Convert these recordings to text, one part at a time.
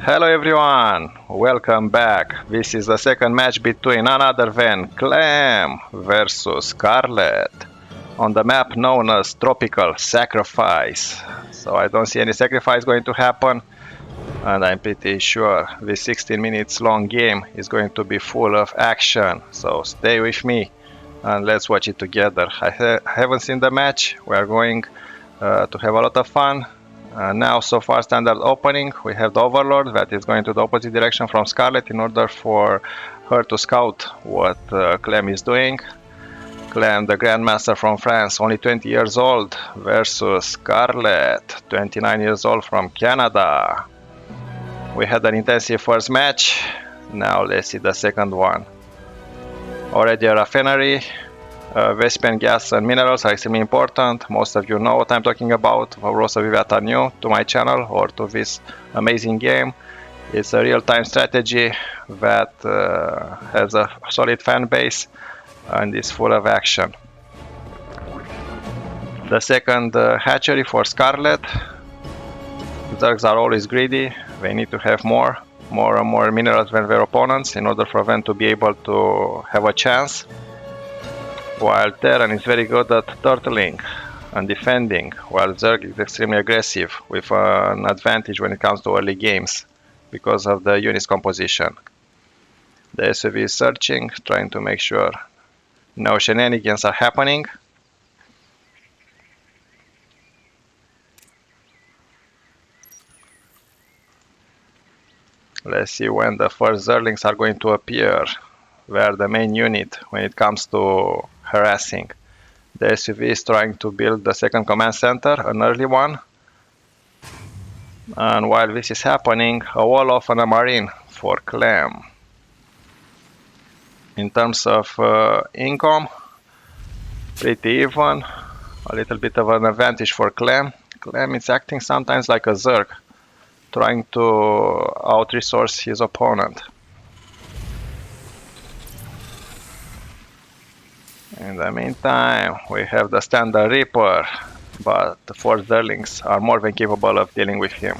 Hello everyone, welcome back. This is the second match between none other than Clem versus Scarlett on the map known as Tropical Sacrifice. So I don't see any sacrifice going to happen, and I'm pretty sure this 16 minutes long game is going to be full of action. So stay with me and let's watch it together. I haven't seen the match. We are going to have a lot of fun. Now, so far, standard opening, we have the Overlord that is going to the opposite direction from Scarlett in order for her to scout what Clem is doing. Clem, the Grandmaster from France, only 20 years old, versus Scarlett, 29 years old from Canada. We had an intensive first match. Now let's see the second one. Already a refinery. Vespian gas and minerals are extremely important. Most of you know what I'm talking about. For those of you that are new to my channel or to this amazing game, it's a real-time strategy that has a solid fan base and is full of action. The second hatchery for Scarlett. Zergs are always greedy. They need to have more and more minerals than their opponents in order for them to be able to have a chance. While Terran is very good at turtling and defending, while Zerg is extremely aggressive with an advantage when it comes to early games because of the units composition. The SUV is searching, trying to make sure no shenanigans are happening. Let's see when the first Zerglings are going to appear. They are the main unit when it comes to harassing. The SUV is trying to build the second command center, an early one. And while this is happening, a Wolof and a Marine for Clem. In terms of income, pretty even. A little bit of an advantage for Clem. Clem is acting sometimes like a Zerg, trying to out-resource his opponent. In the meantime, we have the standard Reaper, but the 4 Zerglings are more than capable of dealing with him.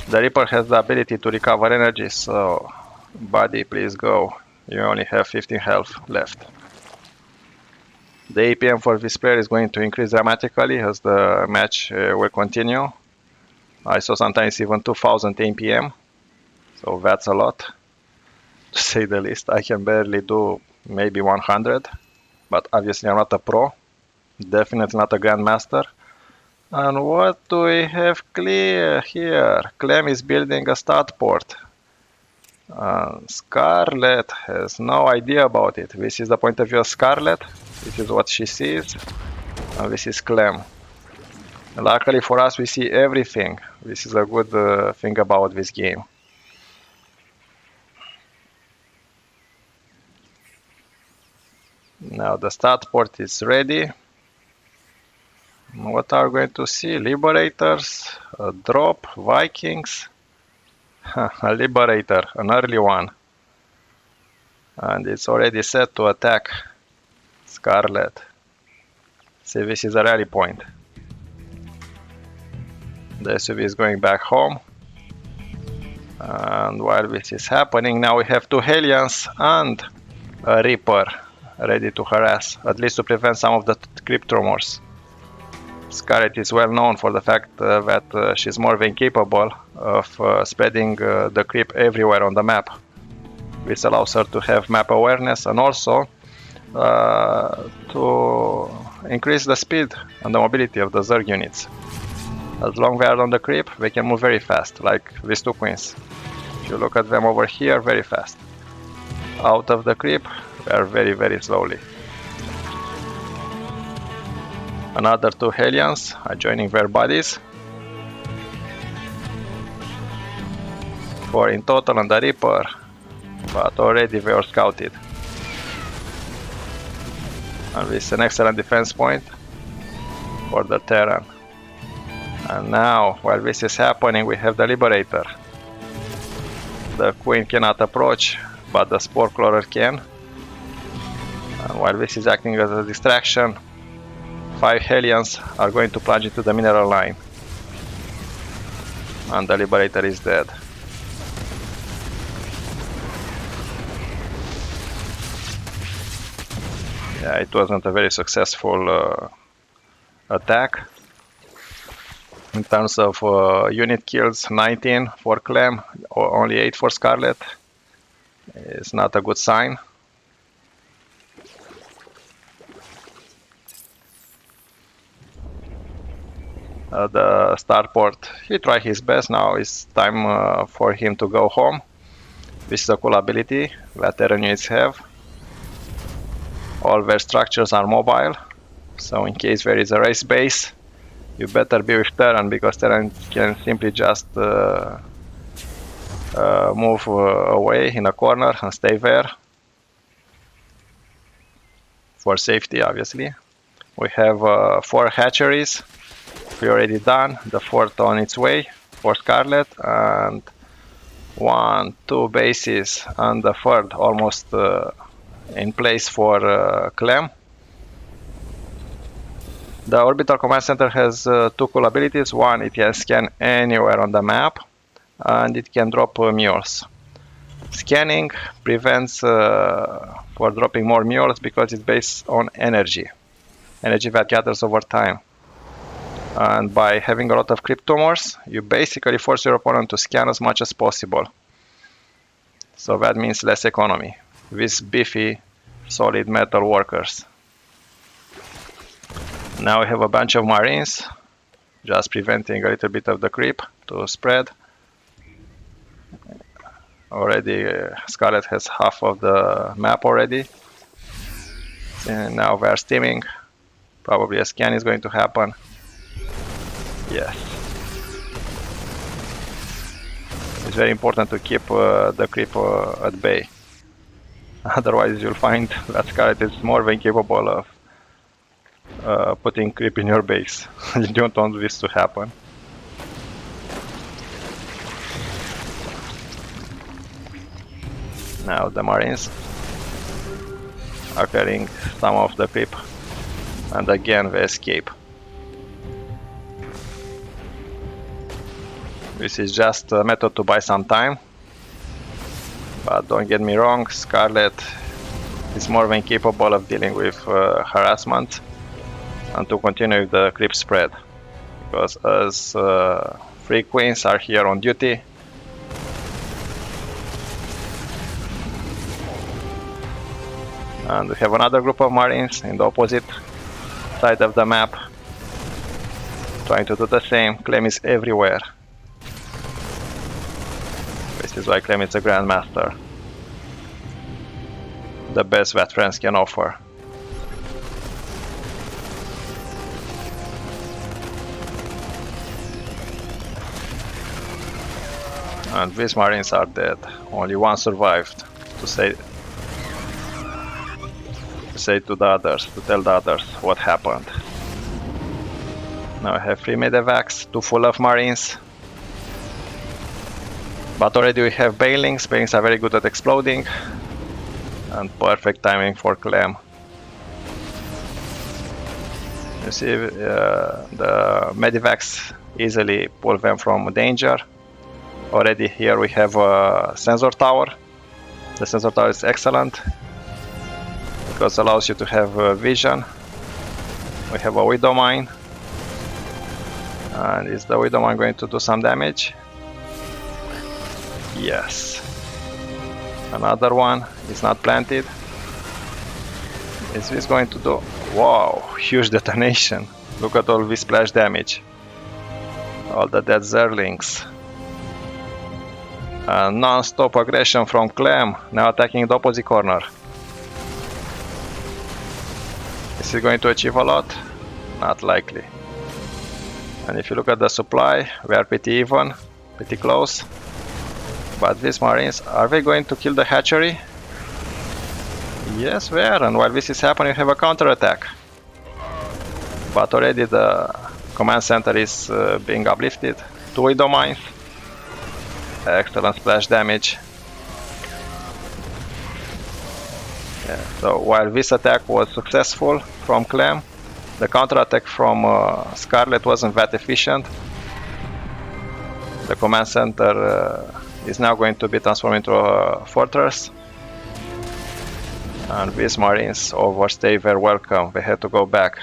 The Reaper has the ability to recover energy, so buddy, please go. You only have 15 health left. The APM for this player is going to increase dramatically as the match will continue. I saw sometimes even 2000 APM, so that's a lot. To say the least. I can barely do maybe 100, but obviously I'm not a pro, definitely not a grandmaster. And what do we have clear here? Clem is building a start port. Scarlett has no idea about it. This is the point of view of Scarlett. This is what she sees, and this is Clem. Luckily for us, we see everything. This is a good thing about this game. Now the start port is ready. What are we going to see? Liberators, a drop, Vikings, a Liberator, an early one. And it's already set to attack Scarlett. See, this is a rally point. The SUV is going back home. And while this is happening, now we have 2 Hellions and a Reaper ready to harass, at least to prevent some of the creep tremors. Scarlett is well known for the fact that she's more than capable of spreading the creep everywhere on the map. This allows her to have map awareness and also to increase the speed and the mobility of the Zerg units. As long as they are on the creep, they can move very fast, like these 2 queens. If you look at them over here, very fast. Out of the creep, they are very slowly. Another 2 Hellions are joining their bodies. 4 in total on the Reaper, but already they are scouted. And this is an excellent defense point for the Terran. And now, while this is happening, we have the Liberator. The Queen cannot approach, but the Spore Crawler can. And while this is acting as a distraction, 5 Hellions are going to plunge into the mineral line. And the Liberator is dead. Yeah, it wasn't a very successful attack. In terms of unit kills, 19 for Clem, or only 8 for Scarlett. It's not a good sign. The starport, he tried his best. Now it's time for him to go home. This is a cool ability that Terran units have. All their structures are mobile, so in case there is a race base, you better be with Terran, because Terran can simply just move away in a corner and stay there. For safety, obviously. We have 4 hatcheries. We already done. The 4th on its way for Scarlett, and 1, 2 bases, and the 3rd almost in place for Clem. The Orbital Command Center has 2 cool abilities. One, it can scan anywhere on the map, and it can drop mules. Scanning prevents for dropping more mules because it's based on energy that gathers over time. And by having a lot of crypt tumors, you basically force your opponent to scan as much as possible. So that means less economy with beefy, solid metal workers. Now we have a bunch of Marines, just preventing a little bit of the creep to spread. Already Scarlett has half of the map already. And now we are steaming. Probably a scan is going to happen. Yes. It's very important to keep the creep at bay. Otherwise you'll find that Scarlett is more than capable of putting creep in your base. You don't want this to happen. Now the Marines are carrying some of the creep, and again they escape. This is just a method to buy some time, but don't get me wrong, Scarlett is more than capable of dealing with harassment and to continue with the creep spread, because as 3 queens are here on duty, and we have another group of Marines in the opposite side of the map trying to do the same. Clem is everywhere. This is why Clem is a Grandmaster. The best that friends can offer. And these Marines are dead. Only one survived to say to the others, to tell the others what happened. Now I have 3 medevacs, 2 full of Marines. But already we have Bailings. Bailings are very good at exploding. And perfect timing for Clem. You see, the medevacs easily pull them from danger. Already here we have a sensor tower. The sensor tower is excellent because it allows you to have vision. We have a Widow Mine. And is the Widow Mine going to do some damage? Yes. Another one is not planted. Is this going to do? Wow, huge detonation. Look at all this splash damage. All the dead Zerlings. Non-stop aggression from Clem, now attacking the opposite corner. Is he going to achieve a lot? Not likely. And if you look at the supply, we are pretty even, pretty close. But these Marines, are they going to kill the hatchery? Yes, they are, and while this is happening, we have a counterattack. But already the command center is being uplifted. 2 Widow Mines. Excellent splash damage. Yeah, so while this attack was successful from Clem, the counterattack from Scarlett wasn't that efficient. The command center is now going to be transformed into a fortress. And these marines overstay their welcome. They had to go back.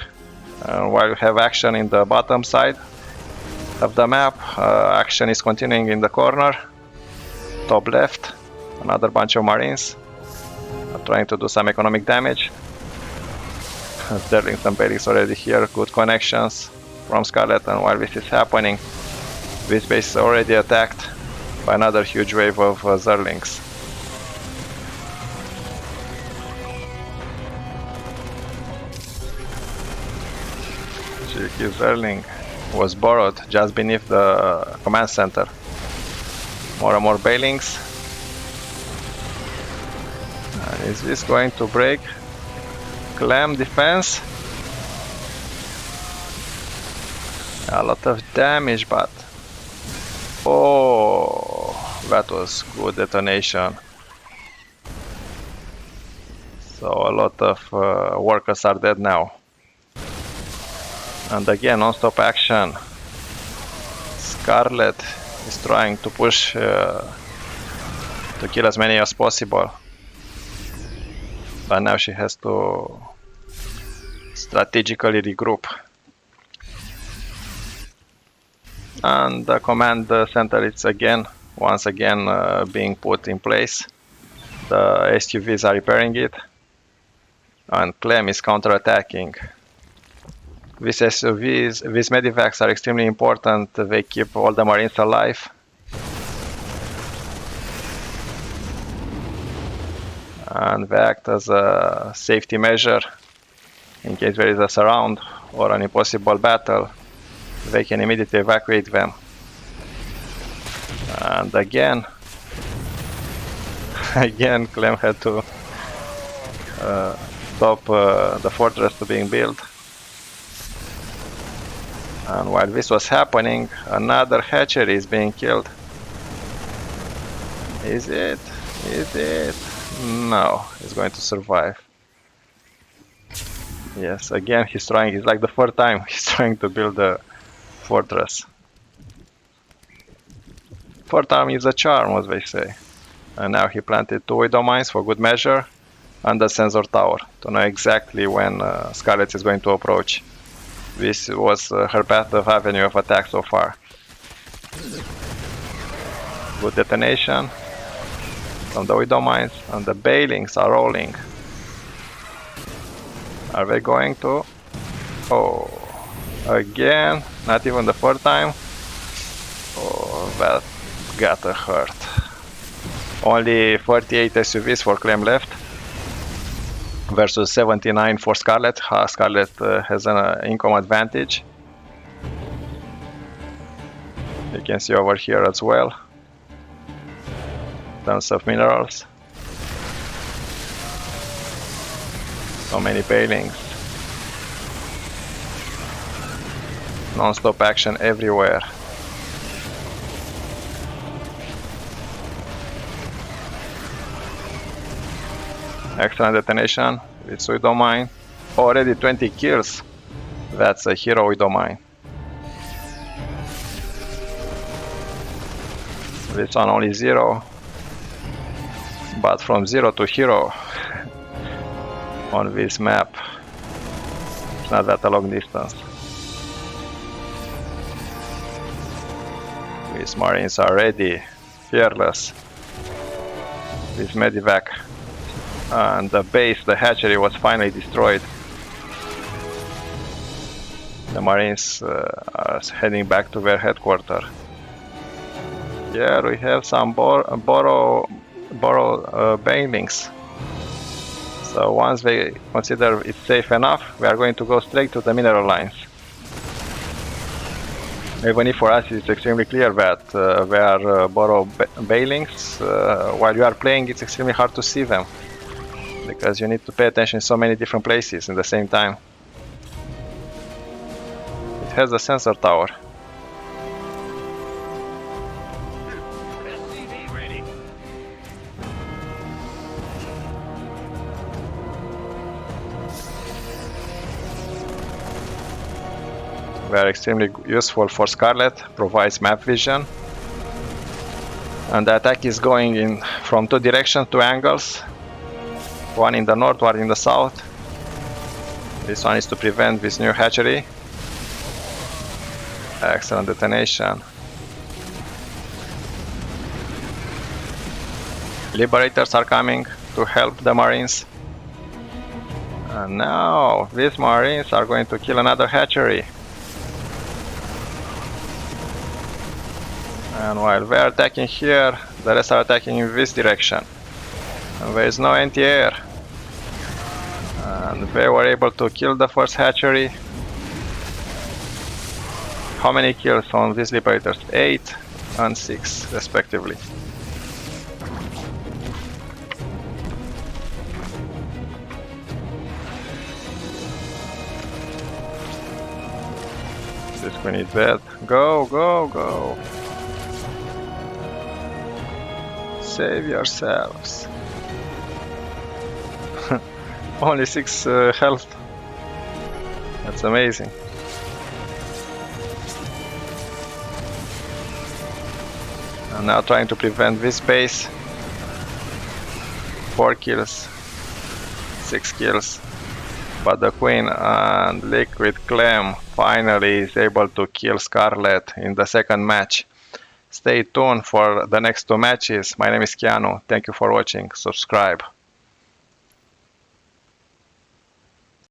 While you have action in the bottom side of the map, action is continuing in the corner, top left. Another bunch of marines are trying to do some economic damage. Zerlings and Bailings already here, good connections from Scarlett, and while this is happening, this base is already attacked by another huge wave of Zerlings. Cheeky Zerling was borrowed just beneath the command center. More and more Bailings. And is this going to break Clem defense? A lot of damage, but oh, that was good detonation. So a lot of workers are dead now. And again, non-stop action. Scarlett is trying to push to kill as many as possible. But now she has to strategically regroup. And the command center is once again being put in place. The SUVs are repairing it. And Clem is counter-attacking. These SUVs, these medivacs are extremely important. They keep all the marines alive. And they act as a safety measure in case there is a surround or an impossible battle. They can immediately evacuate them. And again, Clem had to stop the fortress to being built. And while this was happening, another hatchery is being killed. Is it? Is it? No, he's going to survive. Yes, again he's trying, it's like the third time he's trying to build a fortress. Fourth time is a charm, as they say. And now he planted 2 widow mines for good measure and the sensor tower to know exactly when Scarlett is going to approach. This was her path of avenue of attack so far. Good detonation from the widow mines, and the Bailings are rolling. Are they going to? Oh, again, not even the third time. Oh, that gotta hurt. Only 48 SUVs for Clem left versus 79 for Scarlett. Scarlett has an income advantage. You can see over here as well. Tons of minerals. So many Bailings. Non-stop action everywhere. Excellent detonation with widow mine. Already 20 kills. That's a hero widow mine. This one only 0. But from 0 to hero on this map, it's not that a long distance. These marines are ready, fearless. This medivac and the base, the hatchery, was finally destroyed. The marines are heading back to their headquarters. Here we have some borrow Bailings. So once they consider it safe enough, we are going to go straight to the mineral lines. Even if for us it's extremely clear that they are borrow Bailings, while you are playing it's extremely hard to see them, because you need to pay attention in so many different places in the same time. It has a sensor tower. They are extremely useful for Scarlett, provides map vision And the attack is going in from two directions, two angles. One in the north, one in the south. This one is to prevent this new hatchery. Excellent detonation. Liberators are coming to help the Marines. And now these Marines are going to kill another hatchery. And while they are attacking here, the rest are attacking in this direction. And there is no anti-air. And they were able to kill the first hatchery. How many kills on these Liberators? 8 and 6 respectively. This queen is dead. Go, go, go. Save yourselves. Only 6 health. That's amazing. I'm now trying to prevent this base. 4 kills. 6 kills. But the queen and LiquidClem finally is able to kill Scarlett in the second match. Stay tuned for the next 2 matches. My name is Keanu. Thank you for watching. Subscribe.